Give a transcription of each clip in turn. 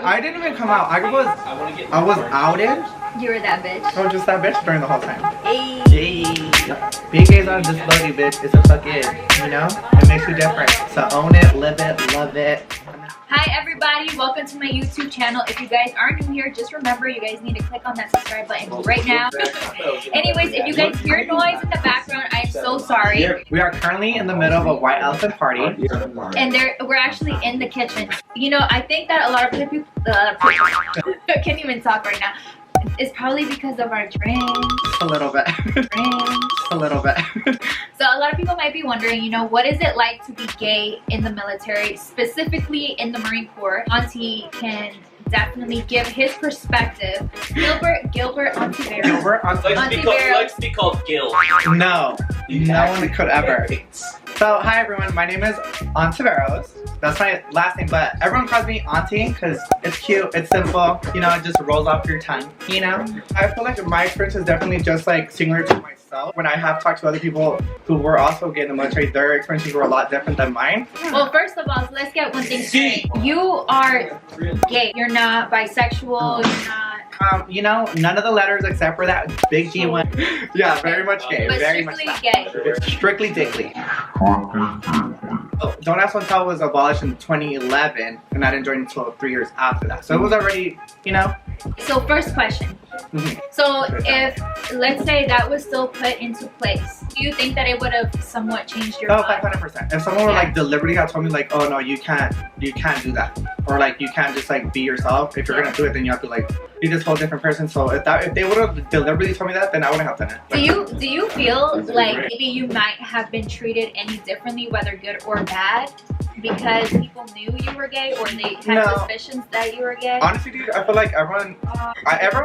I didn't even come out. I was outed. You were that bitch. I was just that bitch during the whole time. Hey. Being gay is not a disability, bitch. It's a fucking, you know? It makes you different. So own it, live it, love it. Hi everybody, welcome to my YouTube channel. If you guys are new here, just remember you guys need to click on that subscribe button right now. Anyways, if you guys hear noise in the background, I'm so sorry. We are currently in the middle of a white elephant party. And we're actually in the kitchen. You know, I think that a lot of people, I can't even talk right now. It's probably because of our drinks. A little bit. A little bit. So a lot of people might be wondering, you know, what is it like to be gay in the military, specifically in the Marine Corps? Auntie can definitely give his perspective. Gilbert Ontiveros. Likes to be called Gil. No one could ever. So hi everyone, my name is Ontiveros. That's my last name, but everyone calls me Auntie because it's cute, it's simple, you know, it just rolls off your tongue, you know? I feel like my experience is definitely just like similar to myself. When I have talked to other people who were also gay in the military, their experiences were a lot different than mine. Well, first of all, so let's get one thing straight. You are gay. You're not bisexual, you're not... You know, none of the letters except for that big G one. Yeah, very much gay. But very strictly much gay. Strictly dickly. Oh, Don't Ask, Don't Tell was abolished in 2011, and I didn't join until 3 years after that. So it was already, you know. So first question. So if, let's say that was still put into place, do you think that it would have somewhat changed your life? 500%. If someone were like deliberately had told me like, oh no, you can't do that, or like you can't just like be yourself. If you're gonna do it, then you have to like be this whole different person. So if they would have deliberately told me that, then I wouldn't have done it. Do you feel like maybe you might have been treated any differently, whether good or bad, because people knew you were gay or they had suspicions that you were gay? Honestly, dude, I feel like everyone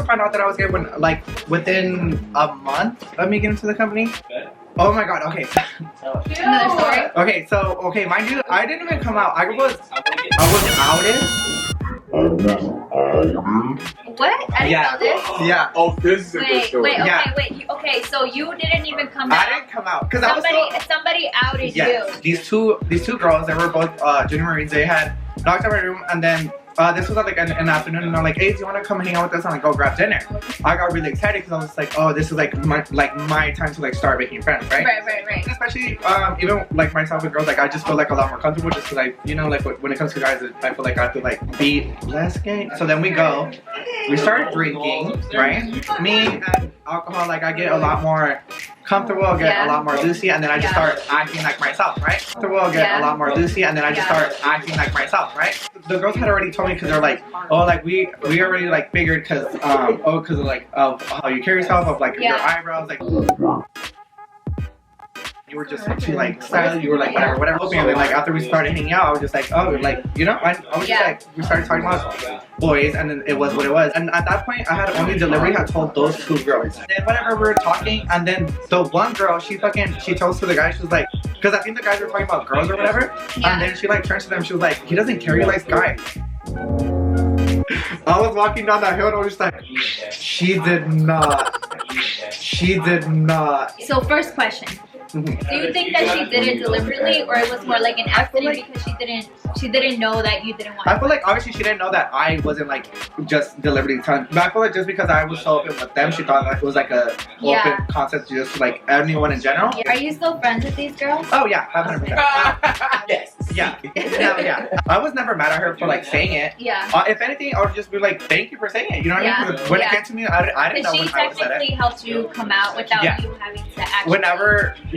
found out that I was gay when like within a month of me getting to the company. Oh my god, okay. Another story? Okay, mind you, I didn't even come out. I was outed. What? I didn't know this. Yeah. Oh, this is a good story. Okay, so you didn't even come out. I didn't come out because somebody outed you. These two girls, they were both junior Marines. They had knocked on my room, and then this was like an afternoon, and they're like, "Hey, do you want to come hang out with us and like go grab dinner?" I got really excited because I was just like, "Oh, this is like my time to like start making friends, right?" Right. And especially even like myself with girls, like I just feel like a lot more comfortable just because you know, like when it comes to guys, I feel like I have to like be less gay. So then we start drinking, right? Me and alcohol, like I get a lot more comfortable, get a lot more loosey, and then I just start acting like myself, right? Comfortable, get a lot more loosey, and then I just start acting like myself, right? The girls had already told me because they're like, oh, like we already like figured because because of like of how you carry yourself, of like your eyebrows, like you were just too like styled, you were like whatever. And then like after we started hanging out, I was just like, oh, like you know, I was just like we started talking about boys, and then it was what it was. And at that point, I had only deliberately had told those two girls. And then whenever we were talking, and then the one girl, she told to the guy, she was like, because I think the guys were talking about girls or whatever, and then she like turns to them, she was like, he doesn't care, he likes guys. I was walking down that hill and I was just like, she did not. So first question. Do you think that she did it deliberately, or it was more like an accident because she didn't know that you didn't want to? I feel like obviously she didn't know that I wasn't like just deliberately telling. But I feel like just because I was so open with them, she thought that it was like a open concept to just like anyone in general. Are you still friends with these girls? Oh yeah, 500%. Yes. Yeah. I was never mad at her for like saying it. Yeah. If anything, I would just be like, thank you for saying it. You know what I mean? When it came to me, I didn't know when I would say it. She technically helped you come out without you having to actually.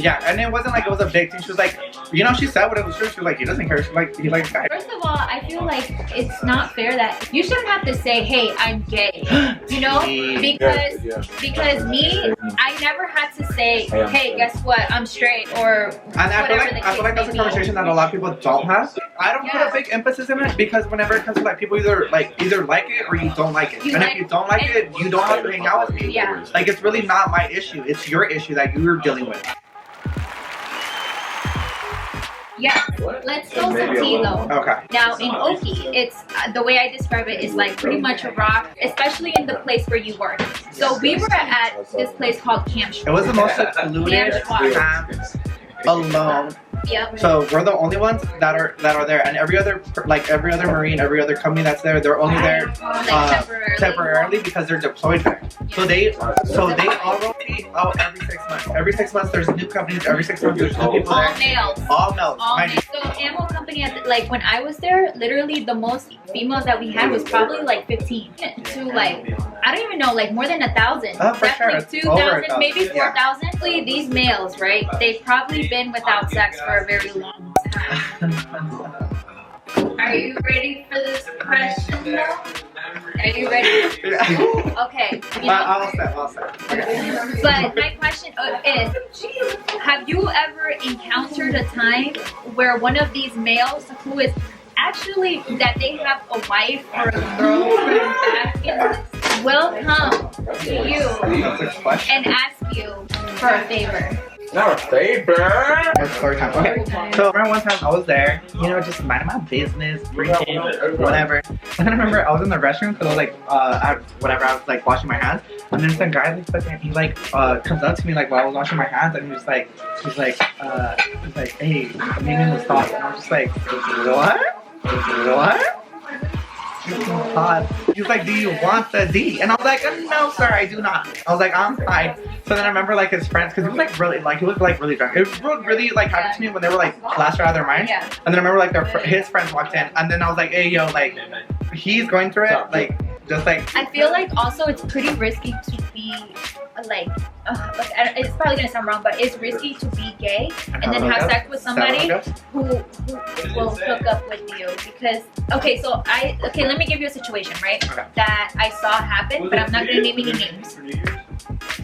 And it wasn't like it was a big thing. She was like, you know, she said what it was true. She was like, he doesn't care. She's like, he likes guys. First of all, I feel like it's not fair that you shouldn't have to say, hey, I'm gay. You know? Because me, I never had to say, hey, guess what? I'm straight or I feel like that's a conversation that a lot of people don't have. I don't put a big emphasis in it because whenever it comes to like people either like it or you don't like it. And if you don't like it, you don't have to hang out with me. Yeah. Like it's really not my issue. It's your issue that you're dealing with. Yeah, let's spill some tea though. Okay. Now in Oki, it's the way I describe it is like pretty much a rock, especially in the place where you work. So we were at this place called Camp. It was the most secluded camp alone Yep. So we're the only ones that are there, and every other Marine, every other company that's there, they're only there temporarily because they're deployed there. So they all rotate out every 6 months. Every 6 months there's new companies. Every 6 months there's new people there. All males. All males. All males. So ammo company, like when I was there, literally the most females that we had was probably like 15 to like, I don't even know, like more than 1,000. Oh, for definitely sure. 2,000, maybe 4,000. Yeah. These males, right? They've probably been without sex for a very long time. Are you ready for this question though? Are you ready? Yeah. Okay. I'll set. Okay. But my question is, have you ever encountered a time where one of these males who is actually that they have a wife or a girlfriend back in will come to you and ask you for a favor? Not a favor. It's story time. Okay. So I remember one time I was there, you know, just minding my business, drinking, whatever. And then I remember I was in the restroom because I was like, I was like washing my hands. And then some guy like comes up to me like while I was washing my hands, and he's like, hey, I'm eating the sauce. And I was just like, what? He was like, do you want the D? And I was like, no sir, I do not. I was like, I'm fine. So then I remember like his friends, because he was like really drunk. It really like happened to me when they were like plastered out of their minds. Yeah. And then I remember like his friends walked in, and then I was like, hey yo, like he's going through it, like just like. I feel like also it's pretty risky to be like it's probably gonna sound wrong, but it's risky to be gay and then have sex with somebody who will hook up with you, because let me give you a situation, right? That I saw happen, but I'm not gonna name any names.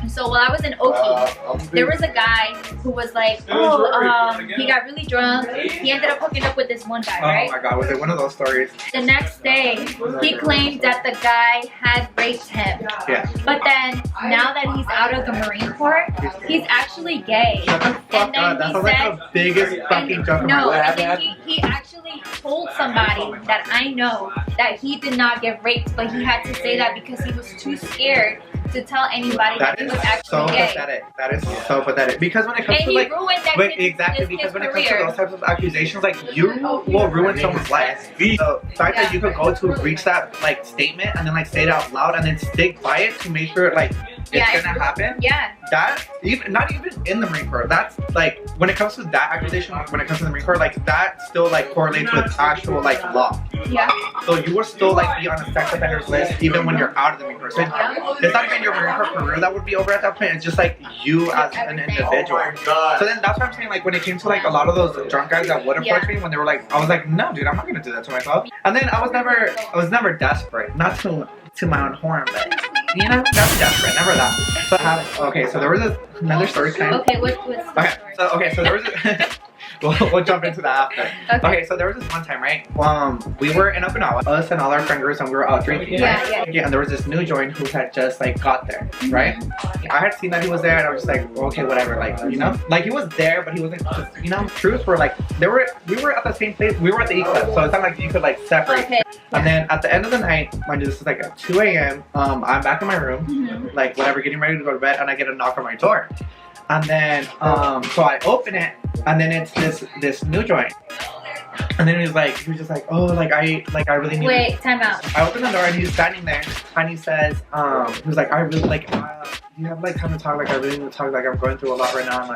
So while I was in Oki, there was a guy who was like, he got really drunk. He ended up hooking up with this one guy, right? Oh my god, was it one of those stories? The next day, he claimed that the guy had raped him. Yeah. But then, now that he's out of the Marine Corps, he's actually gay. And then that's like the biggest fucking joke. No, and then he actually told somebody that I know that he did not get raped, but he had to say that because he was too scared to tell anybody that he was actually gay. Pathetic. That is so pathetic. Because when it comes to like, because when it comes to those types of accusations, like you will ruin someone's life. So the fact that you could go to reach that like statement and then like say it out loud and then stick by it to make sure like it's gonna happen. Yeah. That not even in the Marine Corps. That's like when it comes to that accusation, when it comes to the Marine Corps, like that still like correlates with actual like law. Yeah. So you will still like be on a sex offenders list even when you're out of the Marine Corps. So it's not even your Marine Corps career that would be over at that point. It's just like you as an individual. So then that's what I'm saying. Like when it came to like a lot of those drunk guys that would approach me when they were like, I was like, no, dude, I'm not gonna do that to myself. And then I was never desperate, not to my own harm, but you know, never desperate, never that. So okay, so there was another story time. Okay, what's so there was we'll jump into that after. Okay, so there was this one time, right? We were in Okinawa, us and all our friend groups, and we were out drinking. Yeah, and there was this new joint who had just like got there, right? I had seen that he was there, and I was just like, okay, whatever, like, you know, like he was there, but he wasn't just, you know, truths were like, we were at the same place, we were at the E Club, so it's not like you could like separate. Okay. And then at the end of the night, mind you, this is like at 2 a.m. I'm back in my room, like whatever, getting ready to go to bed, and I get a knock on my door. And then, so I open it, and then it's this new joint. And then he was just like, oh, I really need. Wait, time out. I open the door and he's standing there, and he says, he was like, I really like, do you have like time to talk? Like I really need to talk. Like I'm going through a lot right now. I'm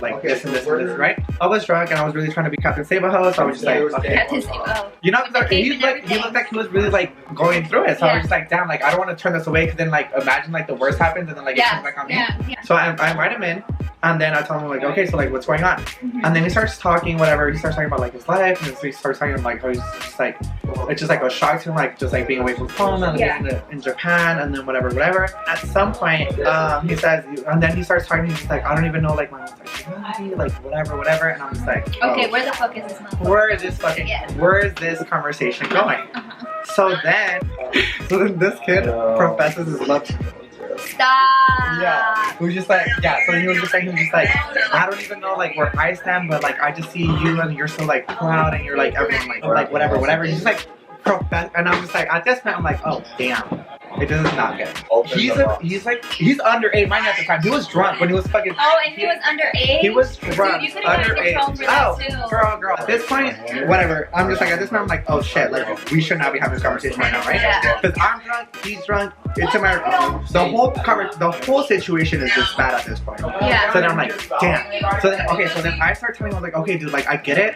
like this and this and this, right? I was drunk and I was really trying to be Captain Save-A-Ho, so I was just like, okay. Captain Save-A-Ho. You know, he looked like he was really like going through it. So I was just like, damn, like I don't want to turn this away, because then like imagine like the worst happens and then like it comes back on me. Yeah. So I invite him in. And then I tell him like, okay, so like what's going on? And then he starts talking, whatever. He starts talking about like his life, and so he starts talking like how he's just like, it's just like a shock to him, like just like being away from home and in Japan, and then whatever. At some point, he says, and then he starts talking. He's just like, I don't even know like my sexuality, like whatever. And I'm just like, okay, where the fuck is this motherfucker? Where is this conversation going? So then this kid professes his love to me. Stop. Yeah. He was just like, so he was just like, I don't even know like where I stand, but like I just see you and you're so like proud and you're like everyone like whatever. He's just like profess, and I'm just like, at this point I'm like, oh damn. It does not get. Open He's the box. he's under 8 mine at the time. He was drunk when he was fucking. Oh, and he was underage? He was drunk. Dude, you could have under gotten in trouble 8. for that Oh, too. girl. At this point, whatever. I'm just like, at this point, I'm like, oh shit, like we should not be having this conversation right now, right? Yeah. Because I'm drunk, he's drunk. It's in my the whole situation is just bad at this point. Yeah. So then I'm like, damn. So then I start telling him, I was like, okay, dude, like I get it,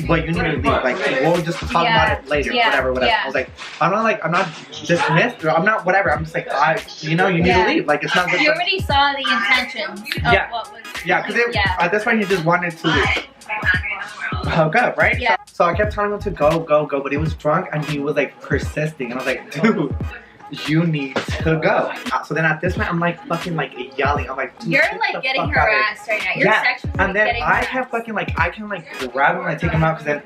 but you need to leave. Like we'll just talk about it later, whatever. Yeah. I was like, I'm not dismissed, or I'm not whatever. I'm just like, you need to leave. Like it's not good. You already saw the intentions of what was. Yeah, because at this point he just wanted to hook up, right? Yeah. So I kept telling him to go, but he was drunk and he was like persisting, and I was like, dude, you need to go. So then at this point I'm like fucking like yelling. I'm like, dude, you're like getting harassed right now. You're sexually and then getting I harassed. have fucking like I can like grab him and take him out, because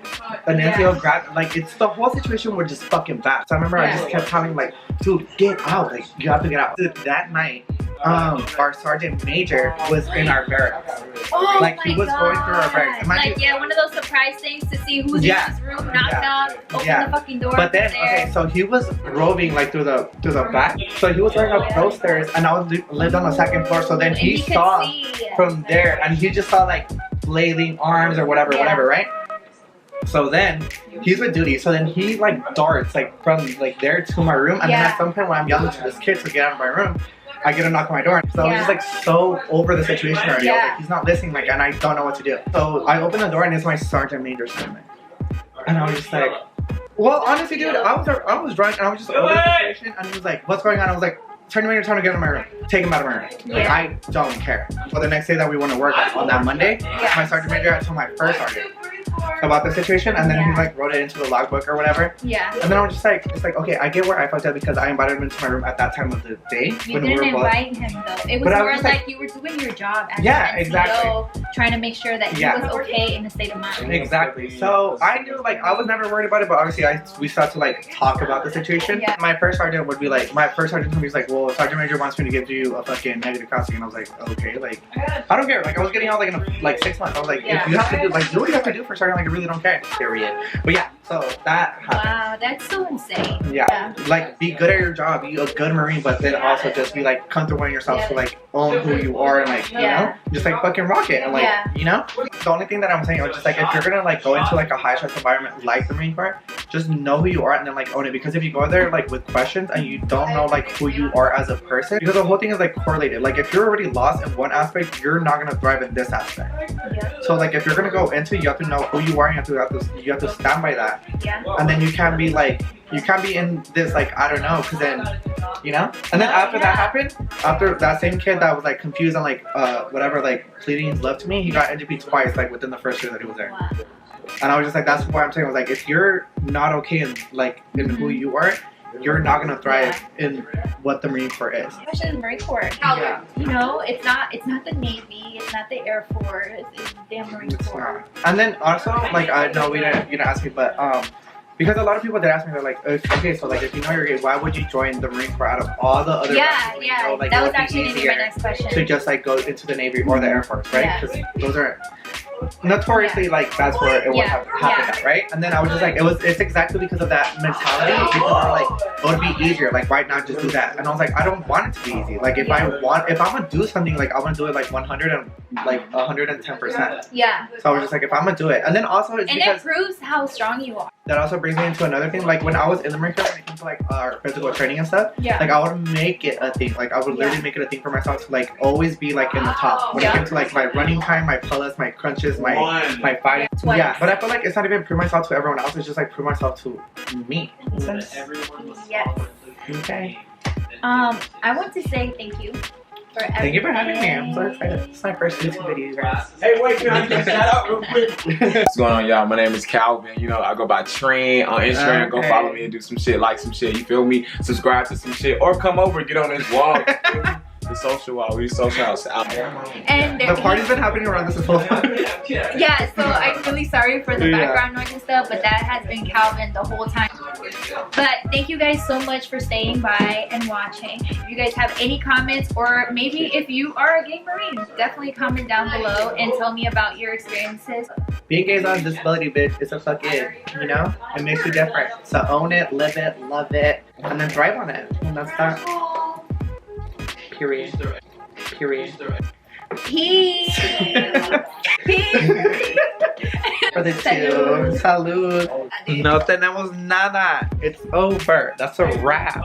then Nancy will grab, like it's the whole situation was just fucking bad. So I remember I just kept telling him like, dude, get out, like you have to get out. Dude, that night our sergeant major was in our barracks. Oh like my he was going through our barracks. Like one of those surprise things to see who's in this room, knock, open the fucking door. But then so he was roving like through the back. So he was running up those stairs, and I lived on the second floor. So then he saw from there, and he just saw like flailing arms or whatever, right? So then he's with duty. So then he like darts like from like there to my room, and then at some point when I'm yelling to this kid to get out of my room, I get a knock on my door. So I was just like so over the situation already. I was like, he's not listening, like, and I don't know what to do. So I open the door, and it's my sergeant major standing there. And I was just like, well, honestly, dude, I was drunk, and I was just over the situation. And he was like, what's going on? I was like, Sergeant Major, time to get in my room. Take him out of my room. Like, I don't care. So the next day that we went to work on that Monday, my Sergeant Major, I told my first sergeant about the situation, and then he like wrote it into the logbook or whatever. Yeah. And then I was just like, it's like, okay, I get where I fucked up, because I invited him into my room at that time of the day. You didn't invite him though. It was more like you were doing your job as an NCO, trying to make sure that he was okay in the state of mind. Exactly. So I knew, like, I was never worried about it, but obviously we started to like talk about the situation. My first sergeant would be like, told me, he's like, well, Sergeant Major wants me to give you a fucking negative counseling, and I was like, okay, like, I don't care. Like, I was getting out like in like 6 months. I was like, if you have to do, like, do what you have to do for sergeant, like, I really don't care. Period. But yeah, so that happened. Wow, that's so insane. Yeah. Like, be good at your job, be a good Marine, but then also just be like comfortable in yourself to like own who you are, and like, you know, just like fucking rock it, and like, you know. The only thing that I'm saying is just like, if you're gonna like go into like a high stress environment like the Marine Corps, just know who you are and then like own it. Because if you go there like with questions and you don't know like who you are as a person, because the whole thing is like correlated. Like, if you're already lost in one aspect, you're not gonna thrive in this aspect. So like, if you're gonna go into it, you have to know who you are, and you have to stand by that. And then you can't be like, you can't be in this like, I don't know, because then, you know. And then after that happened, after that same kid that was like confused and like whatever, like pleading his love to me, he got NGP twice like within the first year that he was there. And I was just like, that's why I'm saying, I was like, if you're not okay in like in who you are, you're not gonna thrive in what the Marine Corps is. Especially the Marine Corps. You know, it's not the Navy, it's not the Air Force, it's the damn Marine Corps. And then also, like, I know you didn't ask me, but because a lot of people did ask me, they're like, okay, so like, if you know you're gay, why would you join the Marine Corps out of all the other? Like, that was actually gonna be my next question. To just like go into the Navy or the Air Force, right? Because those are notoriously like that's where it would have happened at, right? And then I was just like, it's exactly because of that mentality, because I'm like, it would be easier, like, why not just do that? And I was like, I don't want it to be easy. Like, if I'm gonna do something, like, I want to do it like 110%. Yeah. So I was just like, if I'm gonna do it, and then also it's because it proves how strong you are. That also brings me into another thing. Like, when I was in the Marine Corps, when it came to like our physical training and stuff, like, I would make it a thing. Like, I would literally make it a thing for myself to like always be like in the top when it came to like my running time, my pull-ups, my crunches, my fighting. Yeah, but I feel like it's not even prove myself to everyone else. It's just like prove myself to me. Yes. Okay. I want to say thank you. Thank you for having me. I'm so excited. It's my first YouTube video, guys. Hey, wait, can I get a shout out real quick? What's going on, y'all? My name is Calvin. You know, I go by Trent on Instagram. Go follow me and do some shit, like some shit. You feel me? Subscribe to some shit, or come over and get on this wall. You feel me? the social while we social outside. And The party's been happening around this whole time. yeah, so I'm really sorry for the background noise and stuff, but that has been Calvin the whole time. But thank you guys so much for staying by and watching. If you guys have any comments, or maybe if you are a gay Marine, definitely comment down below and tell me about your experiences. Being gay is not a disability, bitch. It's a fucking, you know? It makes you different. So own it, live it, love it, and then thrive on it. And that's that. Period. Period. Peace. Peace. For the two. Salud. No tenemos nada. It's over. That's a wrap.